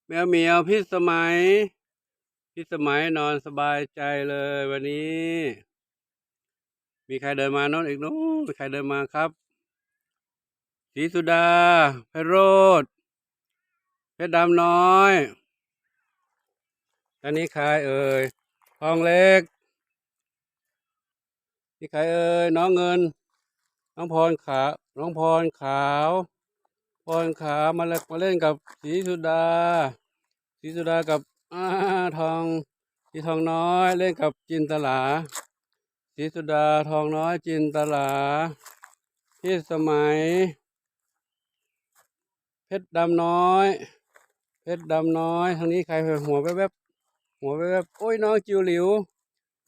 แมวเหมียวพี่สมัยนอนสบายใจเลยวันนี้มีใครเดินมาโน้นอีกนู้นมีใครเดินมาครับศรีสุดาไพโรจน์เพชรดำน้อยอันนี้ใครเอ่ยทองเล็กนี่ใครเอ่ยน้องเงินน้องพรขาวน้องพรขาวพรขาวมาเล่นกับศรีสุดากับทองสีทองน้อยเล่นกับจินตลาศรีสุดาทองน้อยจินตลาพี่สมัยเพชรดำน้อยเพชรดำน้อยทางนี้ใครหัวแวบๆหัวแวบๆโอ้ยน้องจิ๋วหลิว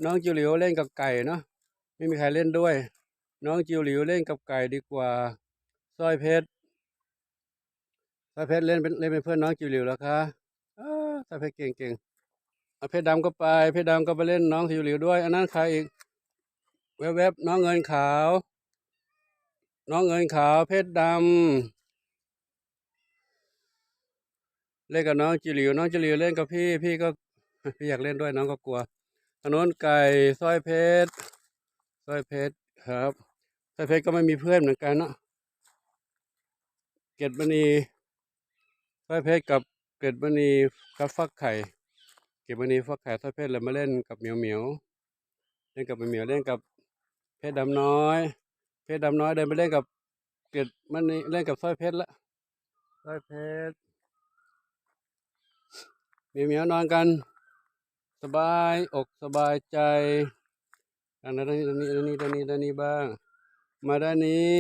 น้องจิ๋วหลิวเล่นกับไก่เนาะไม่มีใครเล่นด้วยน้องจิ๋วหลิวเล่นกับไก่ดีกว่าสร้อยเพชรเล่นเป็นเพื่อนน้องจิ๋วหลิวแล้วคะสร้อยเพชรเก่งเอาเพชรดำก็ไปเพชรดำก็ไปเล่นน้องจิ๋วหลิวด้วยอันนั้นใครอีกแวบๆน้องเงินขาวเพชรดำเล่นกับน้องจิ๋วหลิวเล่นกับพี่ก็พี่อยากเล่นด้วยน้องก็กลัวถนนไก่สร้อยเพชรครับสร้อยเพชรก็ไม่มีเพื่อนเหมือนกันเนาะเกตมณีสร้อยเพชรกับเกตมณีกับฟักไข่เกตมณีฟักไข่สร้อยเพชรเลยมาเล่นกับเหมียวเล่นกับเหมียวเล่นกับเพชรดำน้อยเดินไปเล่นกับเกตมณีเล่นกับสร้อยเพชรละสร้อยเพชรเหมียวนอนกันสบายอกสบายใจด้านนี้บ้างมาด้านนี้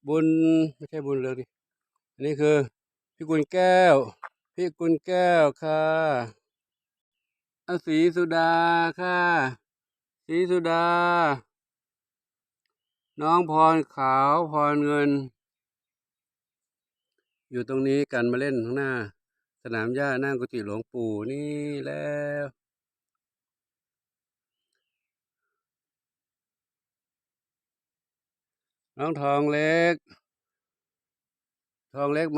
บุญไม่ใช่บุญเลยดิอันนี้คือพี่กุลแก้วค่ะศรีสุดาค่ะศรีสุดาน้องพรขาวพรเงินอยู่ตรงนี้กันมาเล่นข้างหน้าสนามหญ้าหน้ากุฏิหลวงปู่นี่แล้วน้องทองเล็ก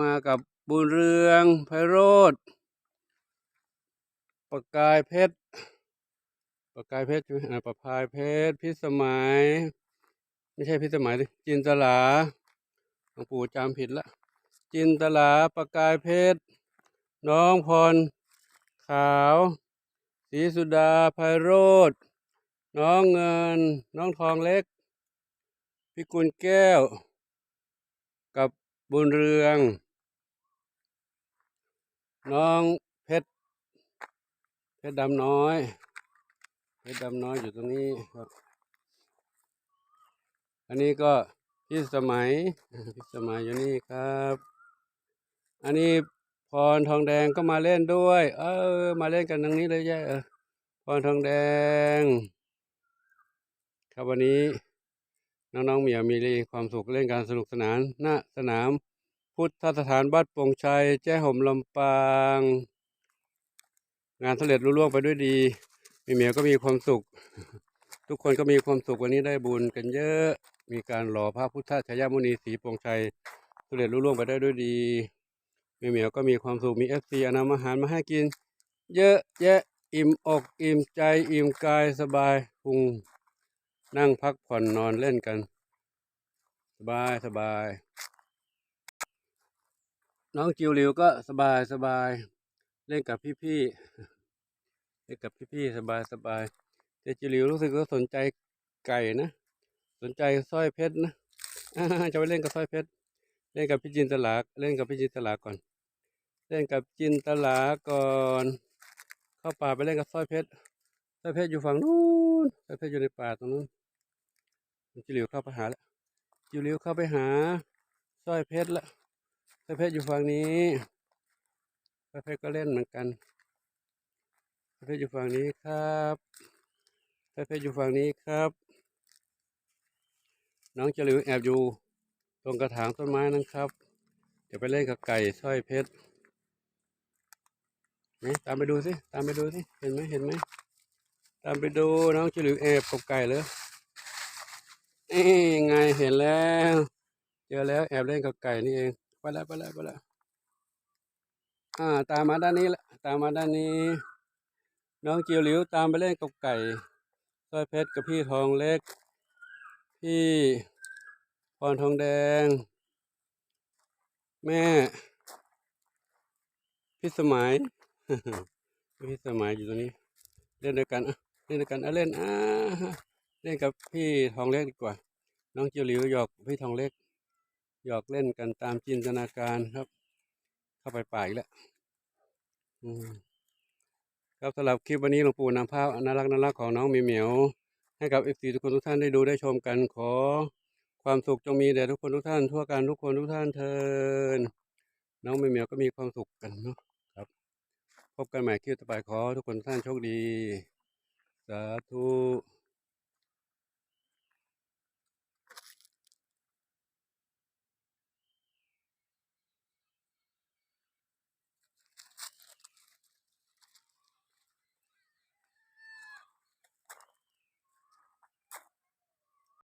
มากับบุญเรืองไพโรจน์ประกายเพชรใช่ไหมประพายเพชรพิสมัยไม่ใช่พิสมัยดิจินตลาหลวงปู่จำผิดละจินตลาประกายเพชรน้องพรขาวศรีสุดาไพโรจน์น้องเงินน้องทองเล็กพิกุลแก้วกับบุญเรืองน้องเพชรดำน้อยอยู่ตรงนี้ครับอันนี้ก็พี่สมัยอยู่นี่ครับอันนี้พรทองแดงก็มาเล่นด้วยมาเล่นกันตรงนี้เลยพรทองแดงครับวันนี้น้องๆเหมียวมีความสุขเล่นการสนุกสนานณสนามพุทธสถานวัดโป่งชัยแจ้ห่มลำปางงานสำเร็จรุ่ร่วงไปด้วยดีเหมียวก็มีความสุขทุกคนก็มีความสุขวันนี้ได้บุญกันเยอะมีการหล่อพระพุทธชยมุนีศรีโป่งชัยสำเร็จรุ่ร่วงไปได้ด้วยดีเหมียวก็มีความสุขมีFCนำอาหารมาให้กินเยอะแยะอิ่มอกอิ่มใจอิ่มกายสบายพุงนั่งพักผ่อนนอนเล่นกันสบายน้องจิวหลิวก็สบายเล่นกับพี่สบายแต่จิวหลิวรู้สึกว่าสนใจไก่นะสนใจสร้อยเพชรนะจะไปเล่นกับสร้อยเพชรเล่นกับพี่จินตลาก่อนเล่นกับจินตลาก่อนเข้าป่าไปเล่นกับสร้อยเพชรอยู่ฝั่งนู้นสร้อยเพชรอยู่ในป่าตรงนู้นจิวหลิวเข้าไปหาแล้วจิวหลิวเข้าไปหาสร้อยเพชรละสร้อยเพชรอยู่ฝั่งนี้สร้อยเพชรก็เล่นเหมือนกันสร้อยเพชรอยู่ฝั่งนี้ครับสร้อยเพชรอยู่ฝั่งนี้ครับน้องจิวหลิวแอบอยู่ตรงกระถางต้นไม้นั่นครับจะไปเล่นกับไก่สร้อยเพชรตามไปดูสิเห็นไหมตามไปดูน้องจิวหลิวแอบกับไก่เลยไงเห็นแล้วเจอแล้วแอบเล่นกับไก่นี่เองไปแล้วตามมาด้านนี้ละ ตามมาด้านนี้ น้องจิ๋วหลิวตามไปเล่นกับไก่สร้อยเพชรกับพี่ทองเล็ก พี่พรทองแดง แม่พี่สมัย พี่สมัยอยู่ตรงนี้ เล่นด้วยกันเล่นด้วยกันเล่นเล่นกับพี่ทองเล็กดีกว่า น้องจิ๋วหลิวหยอกพี่ทองเล็กหยอกเล่นกันตามจินตนาการครับ เข้าไปป่าอีกแล้วครับสำหรับคลิปวันนี้หลวงปู่นำภาพน่ารักของน้องเหมียวให้กับFCทุกคนทุกท่านได้ดูได้ชมกันขอความสุขจงมีแด่ทุกคนทุกท่านทั่วกันทุกคนทุกท่านเทินน้องเหมียวก็มีความสุขกันเนาะครับพบกันใหม่คลิปต่อไปขอทุกคนทุกท่านโชคดีสาธุ